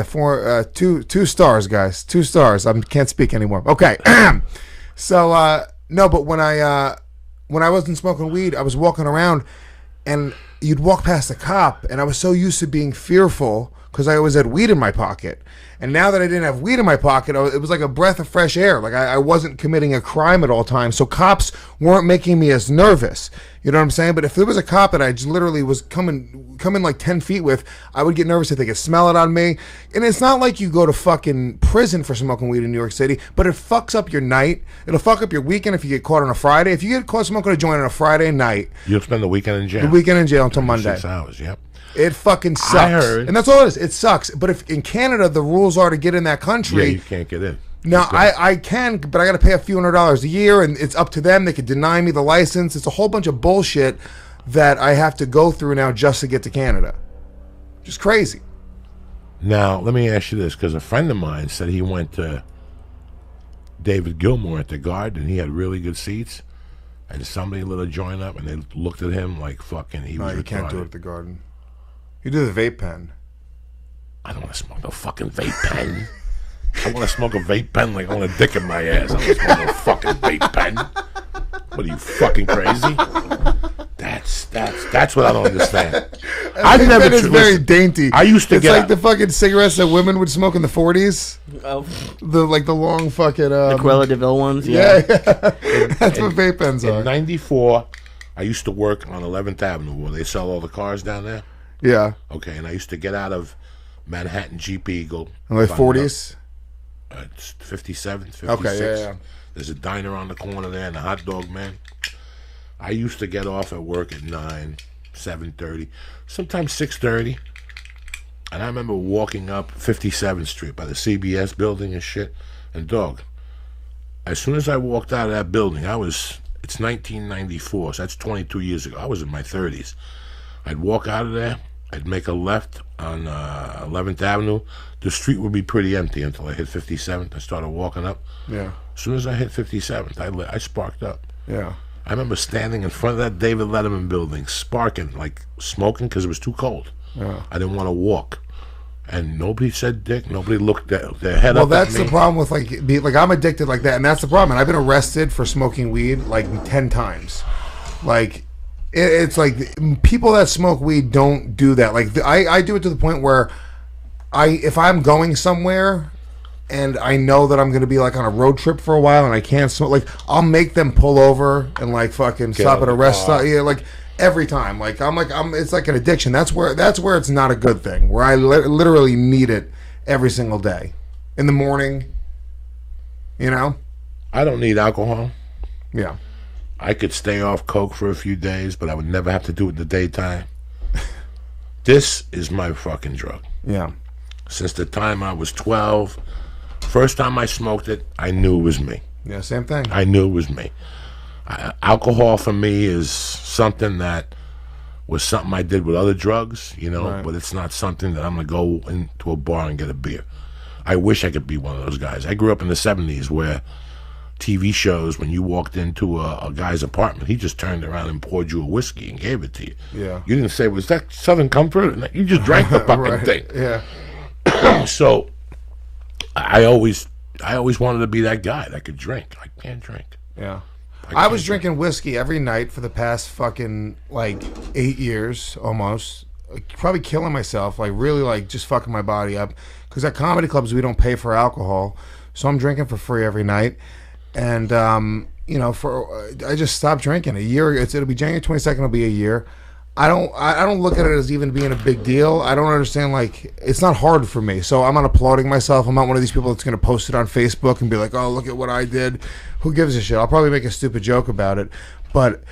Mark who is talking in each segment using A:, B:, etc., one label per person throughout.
A: Two stars, guys. 2 stars. I can't speak anymore. Okay. So no, but when I wasn't smoking weed, I was walking around, and you'd walk past a cop, and I was so used to being fearful because I always had weed in my pocket. And now that I didn't have weed in my pocket, it was like a breath of fresh air. Like I wasn't committing a crime at all times. So cops weren't making me as nervous. You know what I'm saying? But if there was a cop that I just literally was coming like 10 feet with, I would get nervous if they could smell it on me. And it's not like you go to fucking prison for smoking weed in New York City, but it fucks up your night. It'll fuck up your weekend if you get caught on a Friday. If you get caught smoking a joint on a Friday night,
B: you'll spend the weekend in jail.
A: The weekend in jail until Monday.
B: 6 hours, yep.
A: It fucking sucks.
B: I heard.
A: And that's all it is. It sucks. But if in Canada the rules are to get in that country,
B: yeah, you can't get in.
A: No, I can, but I got to pay a few $100s a year, and it's up to them. They could deny me the license. It's a whole bunch of bullshit that I have to go through now just to get to Canada. Just crazy.
B: Now, let me ask you this, because a friend of mine said he went to David Gilmour at the Garden, and he had really good seats, and somebody lit a joint up, and they looked at him like fucking he was retarded.
A: You can't do it at the Garden. You do the vape pen.
B: I don't want to smoke no fucking vape pen. I want to smoke a vape pen like I want a dick in my ass. I don't smoke no fucking vape pen. What are you, fucking crazy? That's what I don't understand.
A: I've never. It's very dainty.
B: I used to
A: It's
B: get
A: like the fucking cigarettes that women would smoke in the 40s.
C: Oh,
A: the long fucking
C: the Cruella de Vil ones.
A: Yeah. That's what vape pens are.
B: In '94, I used to work on 11th Avenue where they sell all the cars down there.
A: Yeah.
B: Okay, and I used to get out of Manhattan Jeep Eagle.
A: Like 40s?
B: It's 57, 56.
A: Okay, yeah.
B: There's a diner on the corner there and a hot dog man. I used to get off at work at 9, 7:30, sometimes 6:30. And I remember walking up 57th Street by the CBS building and shit. And dog, as soon as I walked out of that building, it's 1994, so that's 22 years ago. I was in my 30s. I'd walk out of there. I'd make a left on 11th Avenue. The street would be pretty empty until I hit 57th. I started walking up.
A: Yeah.
B: As soon as I hit 57th, I sparked up.
A: Yeah.
B: I remember standing in front of that David Letterman building, sparking, like smoking, because it was too cold.
A: Yeah.
B: I didn't want to walk. And nobody said dick. Nobody looked their head up at me.
A: Well, that's the problem with, like I'm addicted like that. And that's the problem. And I've been arrested for smoking weed, like, 10 times. Like... It's like people that smoke weed don't do that. Like I do it to the point where if I'm going somewhere and I know that I'm going to be like on a road trip for a while and I can't smoke, like I'll make them pull over and like fucking stop at a rest stop. Yeah, like every time. Like I'm it's like an addiction. That's where it's not a good thing. Where I literally need it every single day in the morning. You know.
B: I don't need alcohol.
A: Yeah.
B: I could stay off coke for a few days, but I would never have to do it in the daytime. This is my fucking drug.
A: Yeah.
B: Since the time I was 12, first time I smoked it, I knew it was me.
A: Yeah, same thing.
B: I knew it was me. Alcohol for me is something that was something I did with other drugs, you know,
A: right.
B: But it's not something that I'm going to go into a bar and get a beer. I wish I could be one of those guys. I grew up in the 70s where TV shows, when you walked into a guy's apartment, he just turned around and poured you a whiskey and gave it to you.
A: Yeah.
B: You didn't say, was that Southern Comfort? You just drank the fucking
A: right.
B: thing.
A: Yeah.
B: So I always wanted to be that guy that could drink. I can't drink.
A: Yeah. I was drinking whiskey every night for the past fucking like 8 years almost. Probably killing myself, like really like just fucking my body up. Because at comedy clubs we don't pay for alcohol, so I'm drinking for free every night. And you know, I just stopped drinking a year. It'll be January 22nd. It'll be a year. I don't look at it as even being a big deal. I don't understand. Like, it's not hard for me. So I'm not applauding myself. I'm not one of these people that's going to post it on Facebook and be like, "Oh, look at what I did." Who gives a shit? I'll probably make a stupid joke about it, but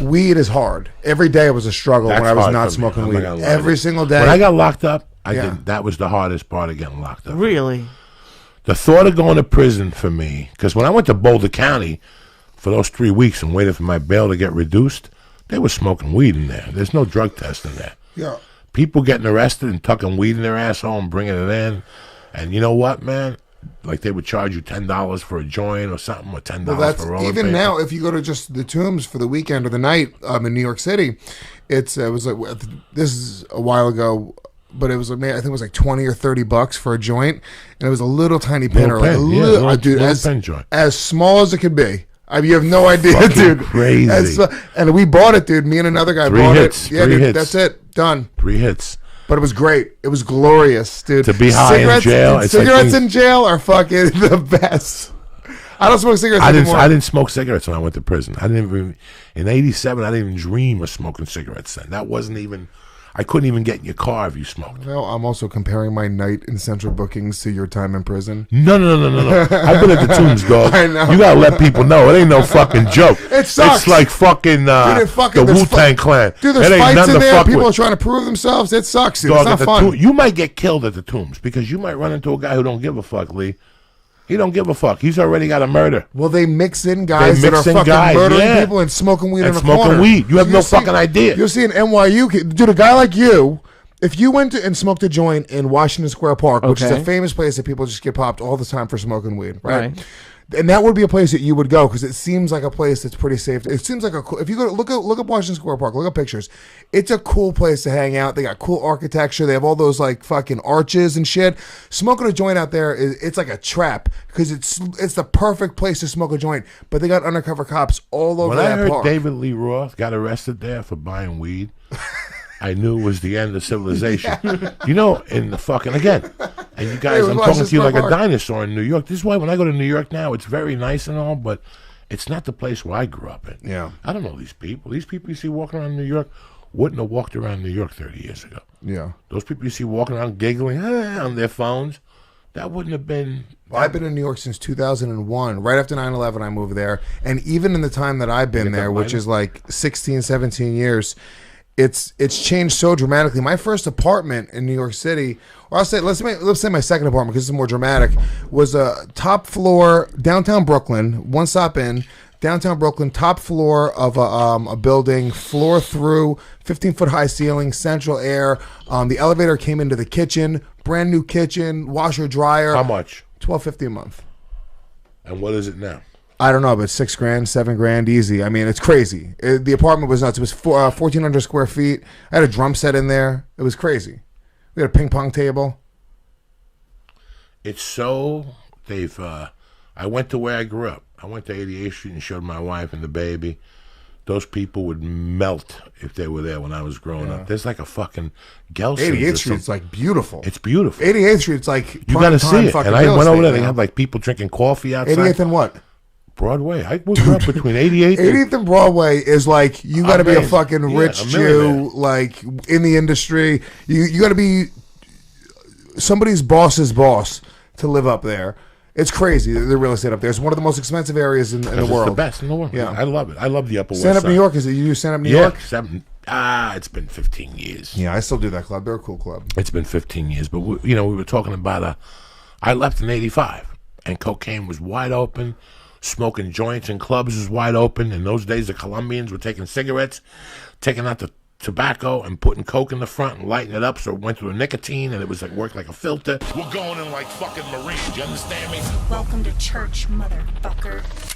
A: weed is hard. Every day was a struggle when I was not smoking weed. Every single day.
B: When I got locked up, that was the hardest part of getting locked up.
C: Really?
B: The thought of going to prison for me, because when I went to Boulder County for those 3 weeks and waited for my bail to get reduced, they were smoking weed in there. There's no drug test in there.
A: Yeah.
B: People getting arrested and tucking weed in their asshole and bringing it in. And you know what, man? Like they would charge you $10 for a joint or something, or $10 for rolling
A: even
B: paper.
A: now, if you go to just the Tombs for the weekend or the night in New York City, it was like, this is a while ago. but it was I think it was like $20 or $30 for a joint, and it was a little tiny pen,
B: Little
A: or like
B: pen,
A: a
B: yeah,
A: little, dude,
B: little pen joint.
A: as small as it could be. I mean, you have no idea,
B: Fucking
A: dude.
B: crazy.
A: And we bought it, dude. Me and another guy
B: 3
A: bought
B: hits,
A: it. Yeah,
B: 3
A: dude,
B: hits.
A: that's it. Done.
B: 3 hits.
A: But it was great. It was glorious, dude.
B: To be high in jail, it's like
A: cigarettes
B: being-
A: in jail are fucking the best. I don't smoke cigarettes anymore.
B: I didn't smoke cigarettes when I went to prison. I didn't even in '87. I didn't even dream of smoking cigarettes then. That wasn't even. I couldn't even get in your car if you smoked.
A: Well, I'm also comparing my night in Central bookings to your time in prison.
B: No. I've been at the Tombs, dog.
A: I know.
B: You gotta let people know. It ain't no fucking joke.
A: It sucks.
B: It's like fucking, the
A: there's
B: Wu-Tang Clan.
A: Dude,
B: It
A: there's
B: ain't
A: fights
B: nothing
A: in
B: to
A: there.
B: fuck
A: People
B: with.
A: are trying to prove themselves. It sucks, dude.
B: Dog,
A: It's not
B: at the
A: fun.
B: You might get killed at the Tombs because you might run into a guy who don't give a fuck, Lee. He don't give a fuck. He's already got a murder.
A: Well, they mix in guys
B: They
A: that are
B: mix in
A: fucking
B: guys,
A: murdering
B: yeah.
A: people and smoking weed
B: And
A: in a
B: smoking
A: corner.
B: weed. You have no
A: You'll see-
B: fucking idea.
A: You'll see an NYU kid. Dude, a guy like you, if you went to and smoked a joint in Washington Square Park, which is a
C: Okay.
A: famous place that people just get popped all the time for smoking weed, right?
C: Right.
A: And that would be a place that you would go because it seems like a place that's pretty safe. It seems like a cool. If you go to look up Washington Square Park, look up pictures. It's a cool place to hang out. They got cool architecture. They have all those like fucking arches and shit. Smoking a joint out there it's like a trap because it's the perfect place to smoke a joint. But they got undercover cops all over
B: When I
A: that
B: heard
A: park.
B: David Lee Roth got arrested there for buying weed, I knew it was the end of civilization. You know, in the fucking, again, and you guys,
A: Hey,
B: I'm
A: watch
B: talking
A: this
B: to you like a
A: park.
B: dinosaur in New York. This is why when I go to New York now, it's very nice and all, but it's not the place where I grew up in.
A: Yeah.
B: I don't know these people. These people you see walking around New York wouldn't have walked around New York 30 years ago.
A: Yeah.
B: Those people you see walking around giggling on their phones, that wouldn't have been.
A: Well, I've been in New York since 2001. Right after 9/11, I moved there. And even in the time that I've been
B: get
A: there,
B: that
A: which
B: lighter?
A: is like 16, 17 years, it's changed so dramatically. My first apartment in New York City, or let's say my second apartment because it's more dramatic, was a top floor downtown Brooklyn, one stop in downtown Brooklyn, top floor of a building, floor through, 15-foot high ceiling, central air. The elevator came into the kitchen, brand new kitchen, washer dryer.
B: How much?
A: $12.50 a month.
B: And what is it now?
A: I don't know, but $6 grand, $7 grand, easy. I mean, it's crazy. The apartment was nuts. It was 1,400 square feet. I had a drum set in there. It was crazy. We had a ping pong table.
B: It's so they've. I went to where I grew up. I went to 88th Street and showed my wife and the baby. Those people would melt if they were there when I was growing up. There's like a fucking Gelson's.
A: 88th Street's like beautiful.
B: It's beautiful.
A: 88th Street's like
B: You got to see it. And I
A: real
B: went over
A: estate
B: there. They
A: now.
B: had like people drinking coffee outside.
A: 88th and what?
B: Broadway. I grew up between 88th.
A: 88th and Broadway is like you got to be a
B: Amazing.
A: fucking
B: Yeah,
A: rich
B: a
A: Jew,
B: millionaire.
A: like in the industry. You got to be somebody's boss's boss to live up there. It's crazy. The real estate up there. It's one of the most expensive areas in the
B: It's
A: world.
B: the best in the world.
A: Yeah.
B: I love it. I love the Upper West
A: Stand Up
B: Side.
A: New York, is it? You do Stand Up New
B: Yeah.
A: York?
B: It's been 15 years.
A: Yeah, I still do that club. They're a cool club.
B: It's been 15 years. But, we were talking about, I left in 85, and cocaine was wide open. Smoking joints in clubs was wide open. In those days, the Colombians were taking cigarettes, taking out the tobacco and putting coke in the front and lighting it up so it went through a nicotine and it was like worked like a filter. We're going in like fucking Marines, you understand me?
D: Welcome to church, motherfucker.